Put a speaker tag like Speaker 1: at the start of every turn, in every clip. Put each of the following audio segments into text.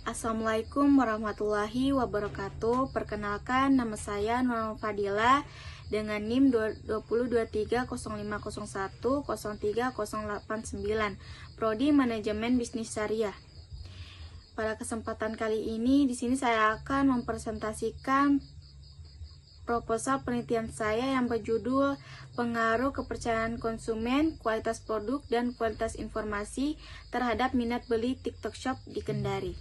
Speaker 1: Assalamualaikum warahmatullahi wabarakatuh. Perkenalkan, nama saya Nurul Fadila dengan NIM 20230501030089, Prodi Manajemen Bisnis Syariah. Pada kesempatan kali ini, di sini saya akan mempresentasikan proposal penelitian saya yang berjudul Pengaruh Kepercayaan Konsumen, Kualitas Produk, dan Kualitas Informasi terhadap Minat Beli TikTok Shop di Kendari.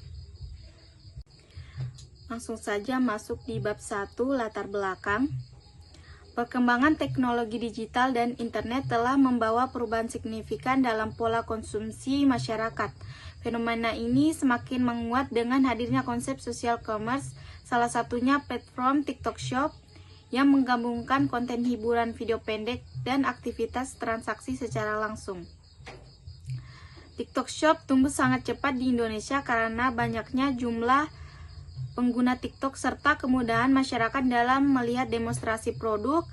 Speaker 1: Langsung saja masuk di bab 1, latar belakang. Perkembangan teknologi digital dan internet telah membawa perubahan signifikan dalam pola konsumsi masyarakat. Fenomena ini semakin menguat dengan hadirnya konsep social commerce, salah satunya platform TikTok Shop yang menggabungkan konten hiburan video pendek dan aktivitas transaksi secara langsung. TikTok Shop tumbuh sangat cepat di Indonesia karena banyaknya jumlah pengguna TikTok serta kemudahan masyarakat dalam melihat demonstrasi produk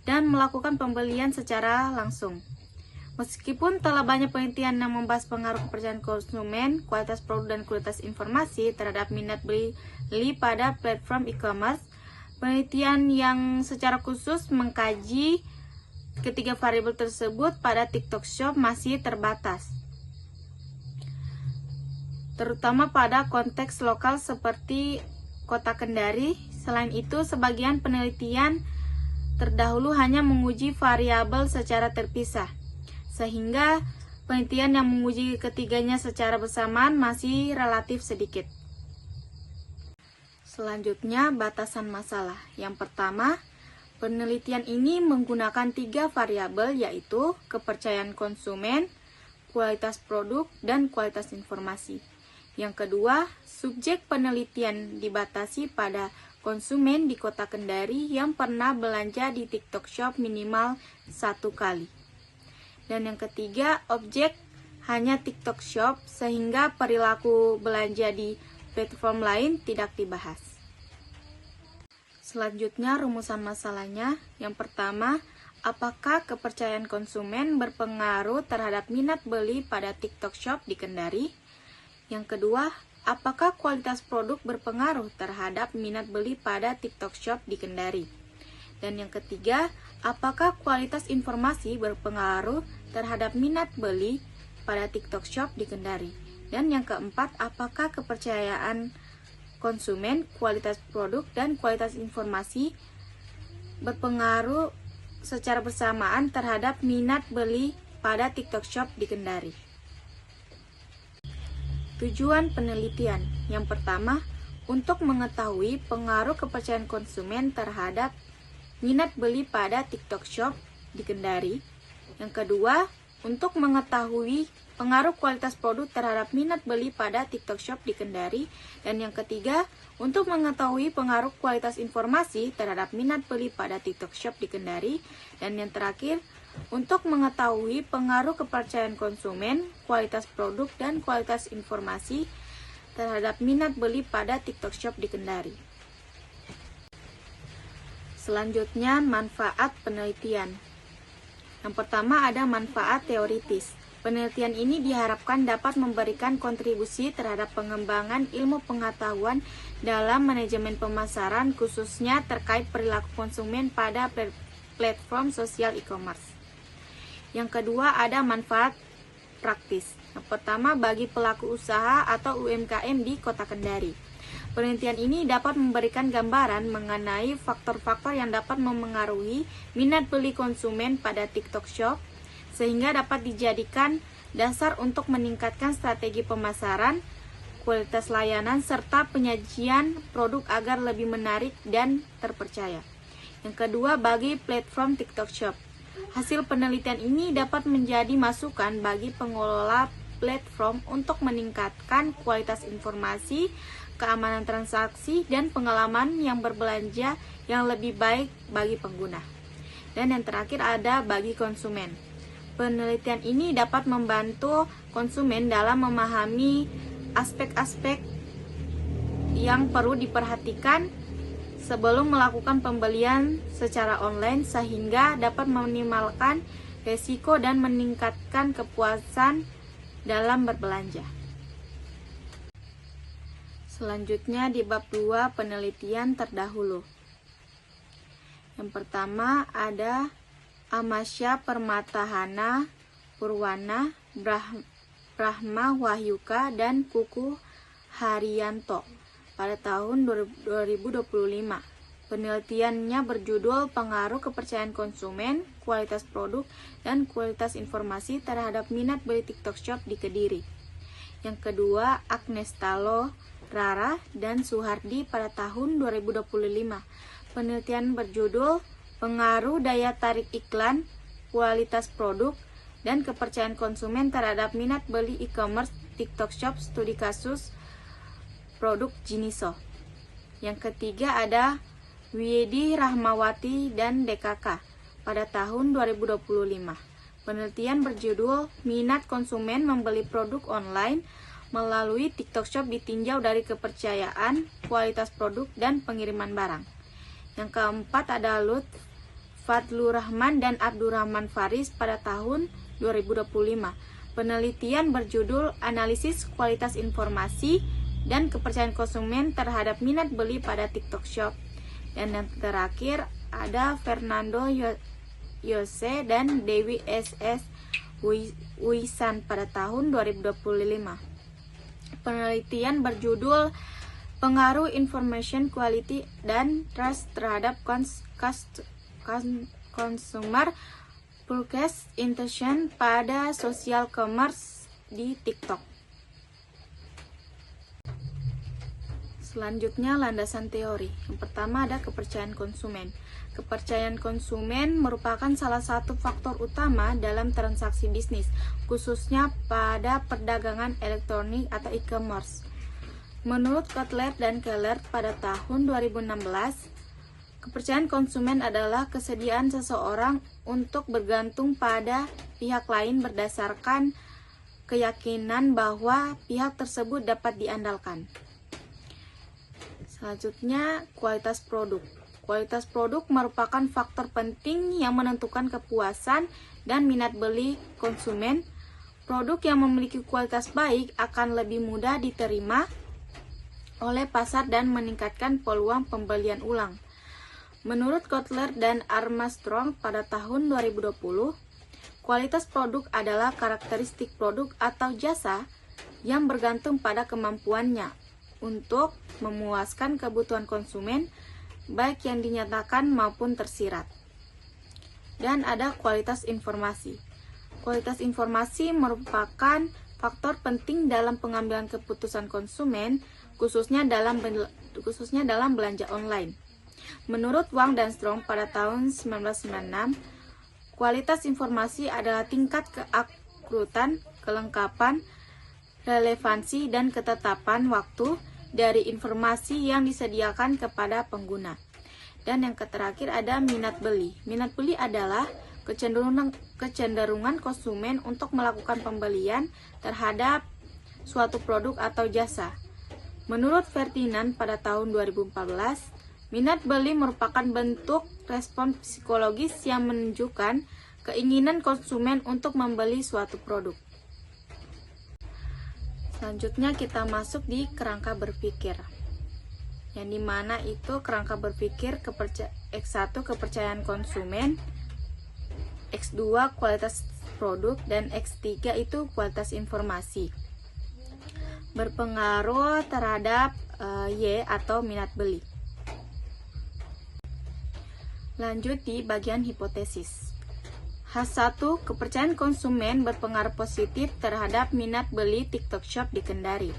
Speaker 1: dan melakukan pembelian secara langsung. Meskipun telah banyak penelitian yang membahas pengaruh kepercayaan konsumen, kualitas produk, dan kualitas informasi terhadap minat beli pada platform e-commerce, penelitian yang secara khusus mengkaji ketiga variabel tersebut pada TikTok Shop masih terbatas, terutama pada konteks lokal seperti Kota Kendari. Selain itu, sebagian penelitian terdahulu hanya menguji variabel secara terpisah, sehingga penelitian yang menguji ketiganya secara bersamaan masih relatif sedikit. Selanjutnya, batasan masalah. Yang pertama, penelitian ini menggunakan 3 variabel, yaitu kepercayaan konsumen, kualitas produk, dan kualitas informasi. Yang kedua, subjek penelitian dibatasi pada konsumen di Kota Kendari yang pernah belanja di TikTok Shop minimal 1 kali. Dan yang ketiga, objek hanya TikTok Shop sehingga perilaku belanja di platform lain tidak dibahas. Selanjutnya, rumusan masalahnya. Yang pertama, apakah kepercayaan konsumen berpengaruh terhadap minat beli pada TikTok Shop di Kendari? Yang kedua, apakah kualitas produk berpengaruh terhadap minat beli pada TikTok Shop di Kendari? Dan yang ketiga, apakah kualitas informasi berpengaruh terhadap minat beli pada TikTok Shop di Kendari? Dan yang keempat, apakah kepercayaan konsumen, kualitas produk, dan kualitas informasi berpengaruh secara bersamaan terhadap minat beli pada TikTok Shop di Kendari? Tujuan penelitian. Yang pertama, untuk mengetahui pengaruh kepercayaan konsumen terhadap minat beli pada TikTok Shop di Kendari. Yang kedua, untuk mengetahui pengaruh kualitas produk terhadap minat beli pada TikTok Shop di Kendari. Dan yang ketiga, untuk mengetahui pengaruh kualitas informasi terhadap minat beli pada TikTok Shop di Kendari. Dan yang terakhir, untuk mengetahui pengaruh kepercayaan konsumen, kualitas produk, dan kualitas informasi terhadap minat beli pada TikTok Shop di Kendari. Selanjutnya, manfaat penelitian. Yang pertama ada manfaat teoritis. Penelitian ini diharapkan dapat memberikan kontribusi terhadap pengembangan ilmu pengetahuan dalam manajemen pemasaran, khususnya terkait perilaku konsumen pada platform sosial e-commerce. Yang kedua ada manfaat praktis. Yang pertama, bagi pelaku usaha atau UMKM di Kota Kendari. Penelitian ini dapat memberikan gambaran mengenai faktor-faktor yang dapat memengaruhi minat beli konsumen pada TikTok Shop, sehingga dapat dijadikan dasar untuk meningkatkan strategi pemasaran, kualitas layanan, serta penyajian produk agar lebih menarik dan terpercaya. Yang kedua, bagi platform TikTok Shop. Hasil penelitian ini dapat menjadi masukan bagi pengelola platform untuk meningkatkan kualitas informasi, keamanan transaksi, dan pengalaman yang berbelanja yang lebih baik bagi pengguna. Dan yang terakhir ada bagi konsumen. Penelitian ini dapat membantu konsumen dalam memahami aspek-aspek yang perlu diperhatikan sebelum melakukan pembelian secara online, sehingga dapat meminimalkan risiko dan meningkatkan kepuasan dalam berbelanja. Selanjutnya di bab 2 penelitian terdahulu. Yang pertama ada Amasya Permatahana Purwana, Brahma Wahyuka, dan Kuku Haryanto pada tahun 2025. Penelitiannya berjudul Pengaruh Kepercayaan Konsumen, Kualitas Produk, dan Kualitas Informasi terhadap Minat Beli TikTok Shop di Kediri. Yang kedua, Agnes Talo, Rara, dan Suhardi pada tahun 2025. Penelitian berjudul Pengaruh Daya Tarik Iklan, Kualitas Produk, dan Kepercayaan Konsumen terhadap Minat Beli E-commerce TikTok Shop, studi kasus produk Jiniso. Yang ketiga ada Widi Rahmawati dan DKK pada tahun 2025. Penelitian berjudul Minat Konsumen Membeli Produk Online melalui TikTok Shop ditinjau dari kepercayaan, kualitas produk, dan pengiriman barang. Yang keempat ada Lutf Fadlur Rahman dan Abdurrahman Faris pada tahun 2025. Penelitian berjudul Analisis Kualitas Informasi dan Kepercayaan Konsumen terhadap Minat Beli pada TikTok Shop. Dan yang terakhir ada Fernando Yose dan Dewi SS Wisan pada tahun 2025. Penelitian berjudul Pengaruh Information Quality dan Trust terhadap Consumer Purchase Intention pada Social Commerce di TikTok. Selanjutnya landasan teori. Yang pertama ada kepercayaan konsumen. Kepercayaan konsumen merupakan salah satu faktor utama dalam transaksi bisnis, khususnya pada perdagangan elektronik atau e-commerce. Menurut Kotler dan Keller pada tahun 2016, kepercayaan konsumen adalah kesediaan seseorang untuk bergantung pada pihak lain berdasarkan keyakinan bahwa pihak tersebut dapat diandalkan. Selanjutnya, kualitas produk. Kualitas produk merupakan faktor penting yang menentukan kepuasan dan minat beli konsumen. Produk yang memiliki kualitas baik akan lebih mudah diterima oleh pasar dan meningkatkan peluang pembelian ulang. Menurut Kotler dan Armstrong pada tahun 2020, kualitas produk adalah karakteristik produk atau jasa yang bergantung pada kemampuannya untuk memuaskan kebutuhan konsumen, baik yang dinyatakan maupun tersirat. Dan ada kualitas informasi. Kualitas informasi merupakan faktor penting dalam pengambilan keputusan konsumen, khususnya dalam belanja online. Menurut Wang dan Strong pada tahun 1996, kualitas informasi adalah tingkat keakuratan, kelengkapan, relevansi, dan ketetapan waktu dari informasi yang disediakan kepada pengguna. Dan yang terakhir ada minat beli. Minat beli adalah kecenderungan konsumen untuk melakukan pembelian terhadap suatu produk atau jasa. Menurut Ferdinand pada tahun 2014, minat beli merupakan bentuk respon psikologis yang menunjukkan keinginan konsumen untuk membeli suatu produk. Selanjutnya kita masuk di kerangka berpikir. Yang dimana itu kerangka berpikir X1 kepercayaan konsumen, X2 kualitas produk, dan X3 itu kualitas informasi. Berpengaruh terhadap Y atau minat beli. Lanjut di bagian hipotesis. H1, kepercayaan konsumen berpengaruh positif terhadap minat beli TikTok Shop di Kendari.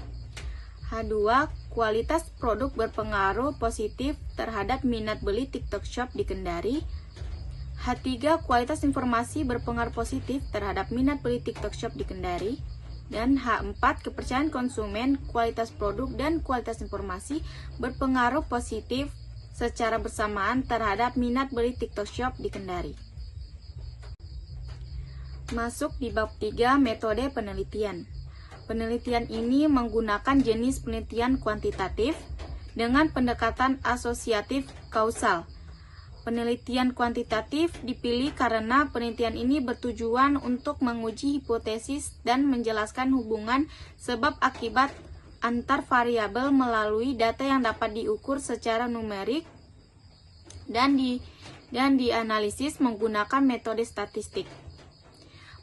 Speaker 1: H2, kualitas produk berpengaruh positif terhadap minat beli TikTok Shop di Kendari. H3, kualitas informasi berpengaruh positif terhadap minat beli TikTok Shop di Kendari. Dan H4, kepercayaan konsumen, kualitas produk, dan kualitas informasi berpengaruh positif secara bersamaan terhadap minat beli TikTok Shop di Kendari. Masuk di bab 3 metode penelitian. Penelitian ini menggunakan jenis penelitian kuantitatif dengan pendekatan asosiatif kausal. Penelitian kuantitatif dipilih karena penelitian ini bertujuan untuk menguji hipotesis dan menjelaskan hubungan sebab akibat antar variabel melalui data yang dapat diukur secara numerik dan dianalisis menggunakan metode statistik.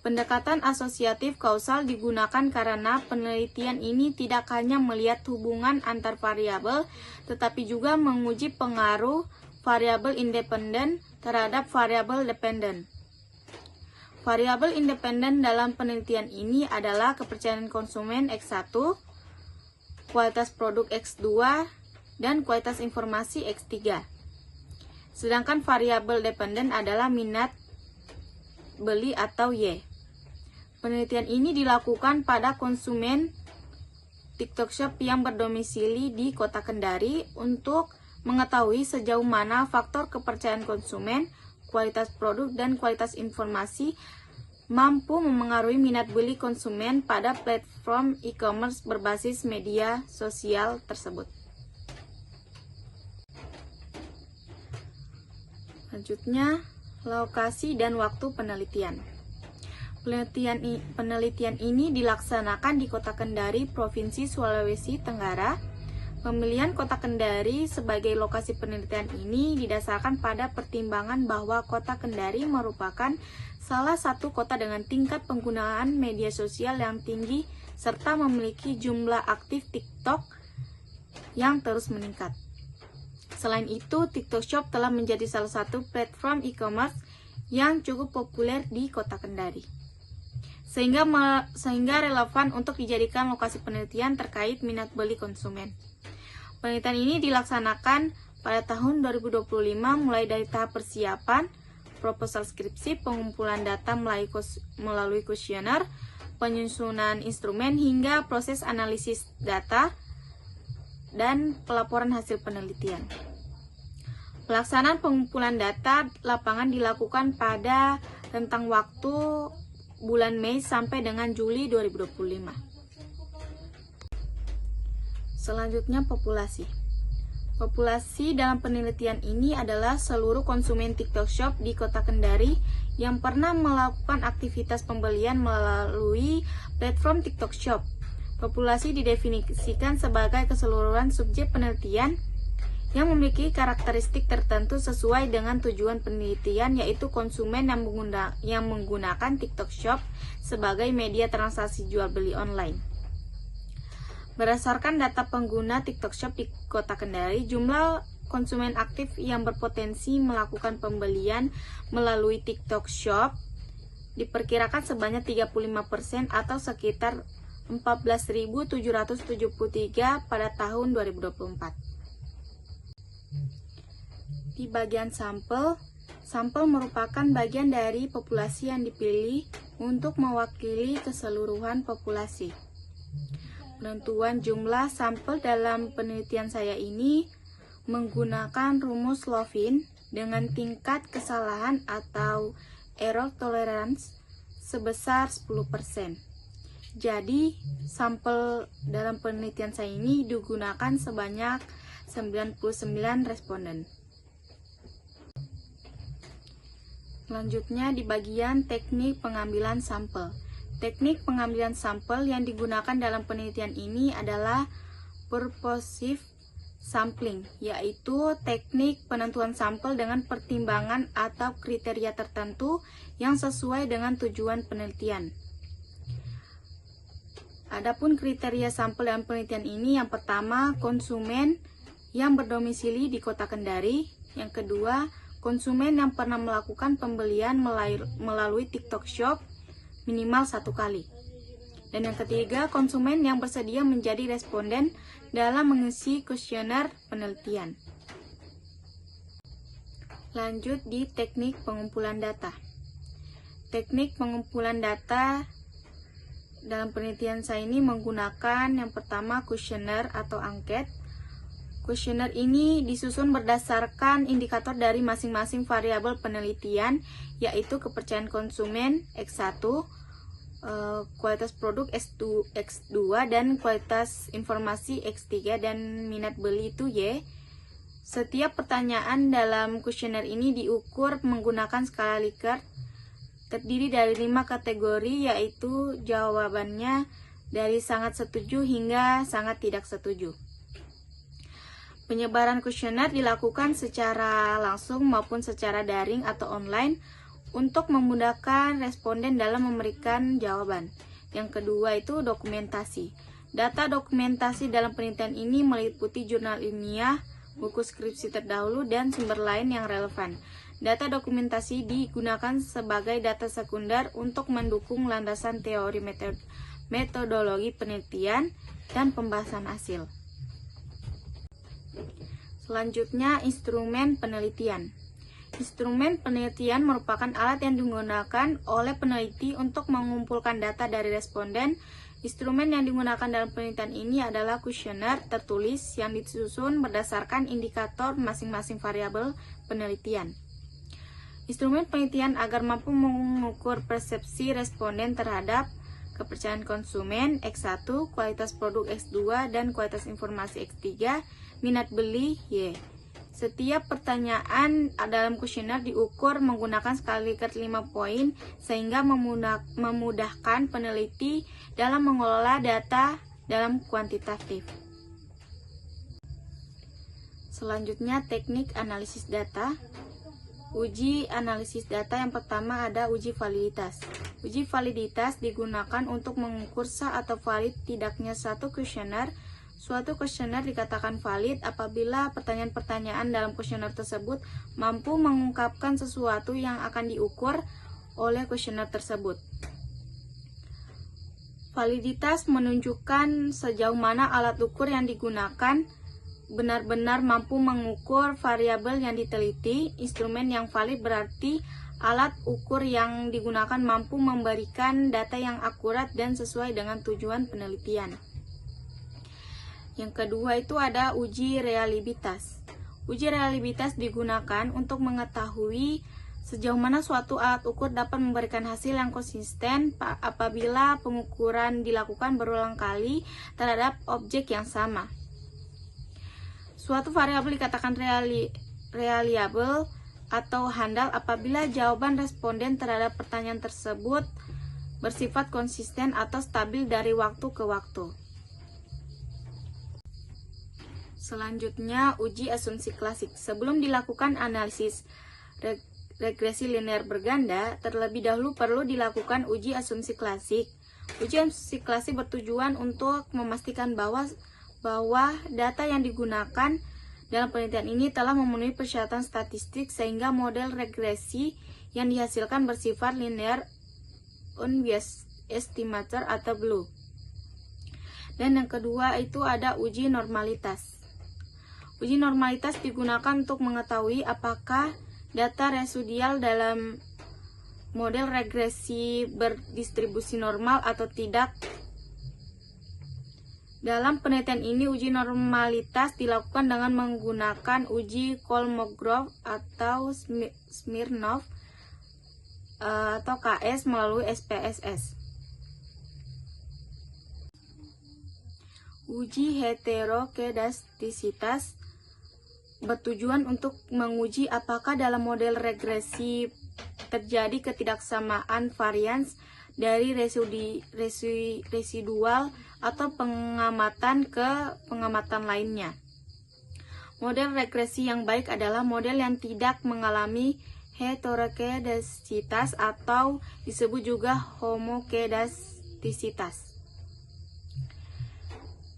Speaker 1: Pendekatan asosiatif kausal digunakan karena penelitian ini tidak hanya melihat hubungan antar variabel, tetapi juga menguji pengaruh variabel independen terhadap variabel dependen. Variabel independen dalam penelitian ini adalah kepercayaan konsumen X1, kualitas produk X2, dan kualitas informasi X3. Sedangkan variabel dependen adalah minat beli atau Y. Penelitian ini dilakukan pada konsumen TikTok Shop yang berdomisili di Kota Kendari untuk mengetahui sejauh mana faktor kepercayaan konsumen, kualitas produk, dan kualitas informasi mampu memengaruhi minat beli konsumen pada platform e-commerce berbasis media sosial tersebut. Selanjutnya, lokasi dan waktu penelitian. Penelitian ini dilaksanakan di Kota Kendari, Provinsi Sulawesi Tenggara. Pemilihan Kota Kendari sebagai lokasi penelitian ini didasarkan pada pertimbangan bahwa Kota Kendari merupakan salah satu kota dengan tingkat penggunaan media sosial yang tinggi serta memiliki jumlah aktif TikTok yang terus meningkat. Selain itu, TikTok Shop telah menjadi salah satu platform e-commerce yang cukup populer di Kota Kendari, sehingga relevan untuk dijadikan lokasi penelitian terkait minat beli konsumen. Penelitian ini dilaksanakan pada tahun 2025 mulai dari tahap persiapan, proposal skripsi, pengumpulan data melalui kuesioner, penyusunan instrumen, hingga proses analisis data dan pelaporan hasil penelitian. Pelaksanaan pengumpulan data lapangan dilakukan pada rentang waktu bulan Mei sampai dengan Juli 2025. Selanjutnya, populasi. Populasi dalam penelitian ini adalah seluruh konsumen TikTok Shop di Kota Kendari yang pernah melakukan aktivitas pembelian melalui platform TikTok Shop. Populasi didefinisikan sebagai keseluruhan subjek penelitian yang memiliki karakteristik tertentu sesuai dengan tujuan penelitian, yaitu konsumen yang menggunakan TikTok Shop sebagai media transaksi jual beli online. Berdasarkan data pengguna TikTok Shop di Kota Kendari, jumlah konsumen aktif yang berpotensi melakukan pembelian melalui TikTok Shop diperkirakan sebanyak 35% atau sekitar 14.773 pada tahun 2024. Di bagian sampel merupakan bagian dari populasi yang dipilih untuk mewakili keseluruhan populasi. Penentuan jumlah sampel dalam penelitian saya ini menggunakan rumus Lovin dengan tingkat kesalahan atau error tolerance sebesar 10%. Jadi, sampel dalam penelitian saya ini digunakan sebanyak 99 responden. Selanjutnya di bagian teknik pengambilan sampel. Teknik pengambilan sampel yang digunakan dalam penelitian ini adalah purposive sampling, yaitu teknik penentuan sampel dengan pertimbangan atau kriteria tertentu yang sesuai dengan tujuan penelitian. Adapun kriteria sampel dalam penelitian ini, yang pertama, konsumen yang berdomisili di Kota Kendari. Yang kedua, konsumen yang pernah melakukan pembelian melalui TikTok Shop minimal 1 kali. Dan yang ketiga, konsumen yang bersedia menjadi responden dalam mengisi kuesioner penelitian. Lanjut di teknik pengumpulan data. Teknik pengumpulan data dalam penelitian saya ini menggunakan yang pertama kuesioner atau angket. Kuesioner ini disusun berdasarkan indikator dari masing-masing variabel penelitian, yaitu kepercayaan konsumen X1, kualitas produk X2, dan kualitas informasi X3, dan minat beli itu Y. Setiap pertanyaan dalam kuesioner ini diukur menggunakan skala Likert, terdiri dari 5 kategori, yaitu jawabannya dari sangat setuju hingga sangat tidak setuju. Penyebaran kuesioner dilakukan secara langsung maupun secara daring atau online untuk memudahkan responden dalam memberikan jawaban. Yang kedua itu dokumentasi. Data dokumentasi dalam penelitian ini meliputi jurnal ilmiah, buku skripsi terdahulu, dan sumber lain yang relevan. Data dokumentasi digunakan sebagai data sekunder untuk mendukung landasan teori metodologi penelitian dan pembahasan hasil. Selanjutnya, instrumen penelitian. Instrumen penelitian merupakan alat yang digunakan oleh peneliti untuk mengumpulkan data dari responden. Instrumen yang digunakan dalam penelitian ini adalah kuesioner tertulis yang disusun berdasarkan indikator masing-masing variabel penelitian. Instrumen penelitian agar mampu mengukur persepsi responden terhadap kepercayaan konsumen X1, kualitas produk X2, dan kualitas informasi X3, minat beli Y. Setiap pertanyaan dalam kuesioner diukur menggunakan skala Likert 5 poin sehingga memudahkan peneliti dalam mengelola data dalam kuantitatif. Selanjutnya, teknik analisis data. Uji analisis data yang pertama ada uji validitas. Uji validitas digunakan untuk mengukur sah atau valid tidaknya satu kuesioner. Suatu kuesioner dikatakan valid apabila pertanyaan-pertanyaan dalam kuesioner tersebut mampu mengungkapkan sesuatu yang akan diukur oleh kuesioner tersebut. Validitas menunjukkan sejauh mana alat ukur yang digunakan benar-benar mampu mengukur variabel yang diteliti. Instrumen yang valid berarti alat ukur yang digunakan mampu memberikan data yang akurat dan sesuai dengan tujuan penelitian. Yang kedua itu ada uji reliabilitas. Uji reliabilitas digunakan untuk mengetahui sejauh mana suatu alat ukur dapat memberikan hasil yang konsisten apabila pengukuran dilakukan berulang kali terhadap objek yang sama. Suatu variabel dikatakan reliable atau handal apabila jawaban responden terhadap pertanyaan tersebut bersifat konsisten atau stabil dari waktu ke waktu. Selanjutnya, uji asumsi klasik. Sebelum dilakukan analisis regresi linear berganda, terlebih dahulu perlu dilakukan uji asumsi klasik. Uji asumsi klasik bertujuan untuk memastikan bahwa data yang digunakan dalam penelitian ini telah memenuhi persyaratan statistik sehingga model regresi yang dihasilkan bersifat linear unbiased estimator atau GLU. Dan yang kedua itu ada uji normalitas. Uji normalitas digunakan untuk mengetahui apakah data residual dalam model regresi berdistribusi normal atau tidak. Dalam penelitian ini, uji normalitas dilakukan dengan menggunakan uji Kolmogorov atau Smirnov atau KS melalui SPSS. Uji heterokedastisitas bertujuan untuk menguji apakah dalam model regresi terjadi ketidaksamaan varians dari residual atau pengamatan ke pengamatan lainnya. Model regresi yang baik adalah model yang tidak mengalami heterokedastisitas atau disebut juga homokedastisitas.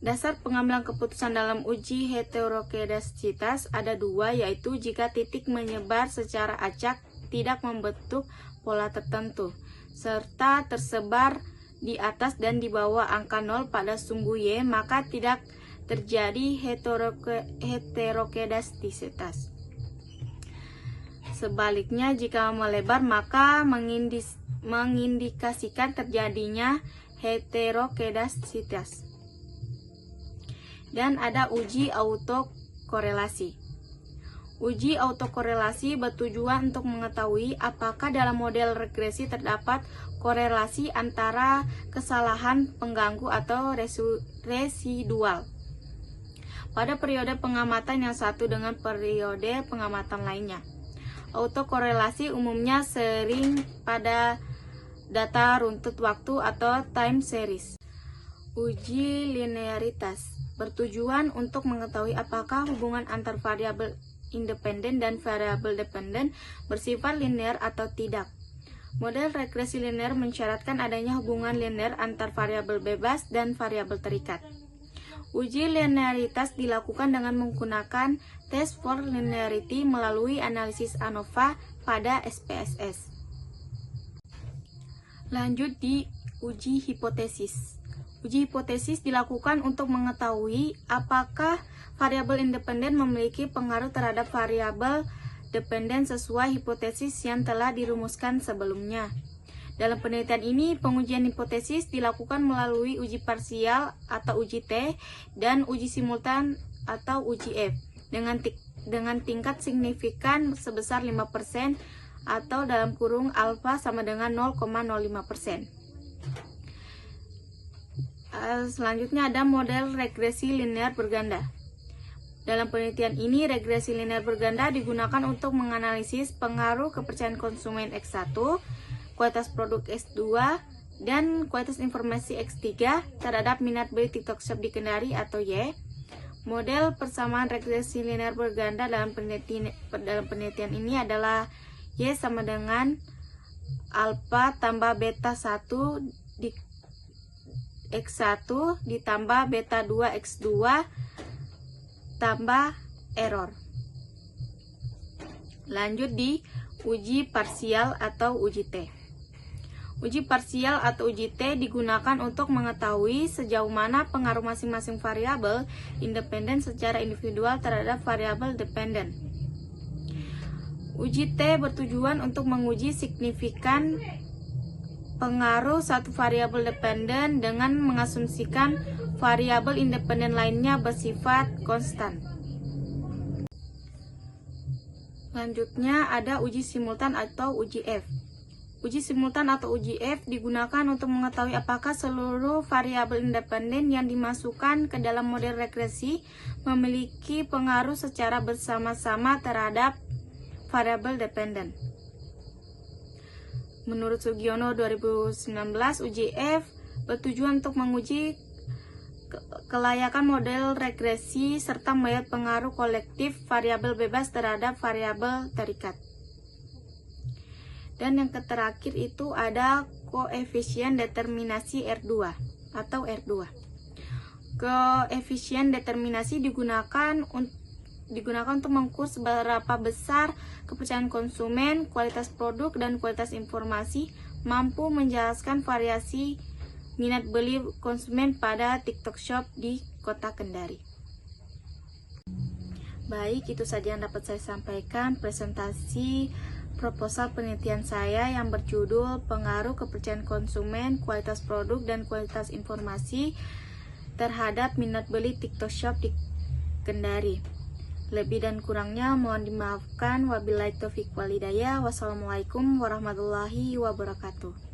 Speaker 1: Dasar pengambilan keputusan dalam uji heterokedastisitas ada dua, yaitu jika titik menyebar secara acak tidak membentuk pola tertentu, serta tersebar di atas dan di bawah angka 0 pada sumbu Y, maka tidak terjadi heterokedastisitas. Sebaliknya, jika melebar maka mengindikasikan terjadinya heterokedastisitas. Dan ada uji autokorelasi. Uji autokorelasi bertujuan untuk mengetahui apakah dalam model regresi terdapat korelasi antara kesalahan pengganggu atau residual pada periode pengamatan yang satu dengan periode pengamatan lainnya. Autokorelasi umumnya sering pada data runtut waktu atau time series. Uji linearitas bertujuan untuk mengetahui apakah hubungan antar variabel independen dan variabel dependen bersifat linear atau tidak. Model regresi linear mensyaratkan adanya hubungan linear antar variabel bebas dan variabel terikat. Uji linearitas dilakukan dengan menggunakan test for linearity melalui analisis ANOVA pada SPSS. Lanjut di uji hipotesis. Uji hipotesis dilakukan untuk mengetahui apakah variabel independen memiliki pengaruh terhadap variabel dependen sesuai hipotesis yang telah dirumuskan sebelumnya. Dalam penelitian ini, pengujian hipotesis dilakukan melalui uji parsial atau uji T dan uji simultan atau uji F dengan tingkat signifikan sebesar 5% atau dalam kurung alfa sama dengan 0,05%. Selanjutnya ada model regresi linear berganda. Dalam penelitian ini, regresi linear berganda digunakan untuk menganalisis pengaruh kepercayaan konsumen X1, kualitas produk X2, dan kualitas informasi X3 terhadap minat beli TikTok Shop di Kendari atau Y. Model persamaan regresi linear berganda dalam penelitian ini adalah Y sama dengan alfa tambah beta 1 di X1 ditambah beta 2 X2 tambah error. Lanjut di uji parsial atau uji T. Uji parsial atau uji T digunakan untuk mengetahui sejauh mana pengaruh masing-masing variabel independen secara individual terhadap variabel dependen. Uji T bertujuan untuk menguji signifikan pengaruh satu variabel dependen dengan mengasumsikan variabel independen lainnya bersifat konstan. Selanjutnya ada uji simultan atau uji F. Uji simultan atau uji F digunakan untuk mengetahui apakah seluruh variabel independen yang dimasukkan ke dalam model regresi memiliki pengaruh secara bersama-sama terhadap variabel dependen. Menurut Sugiono 2019, uji F bertujuan untuk menguji kelayakan model regresi serta melihat pengaruh kolektif variabel bebas terhadap variabel terikat. Dan yang terakhir itu ada koefisien determinasi R2 atau R2. Koefisien determinasi digunakan untuk mengukur seberapa besar kepercayaan konsumen, kualitas produk, dan kualitas informasi mampu menjelaskan variasi minat beli konsumen pada TikTok Shop di Kota Kendari. Baik, itu saja yang dapat saya sampaikan presentasi proposal penelitian saya yang berjudul Pengaruh Kepercayaan Konsumen, Kualitas Produk, dan Kualitas Informasi terhadap minat beli TikTok Shop di Kendari. Lebih dan kurangnya mohon dimaafkan. Wabillahi taufiq wal hidayah. Wassalamualaikum warahmatullahi wabarakatuh.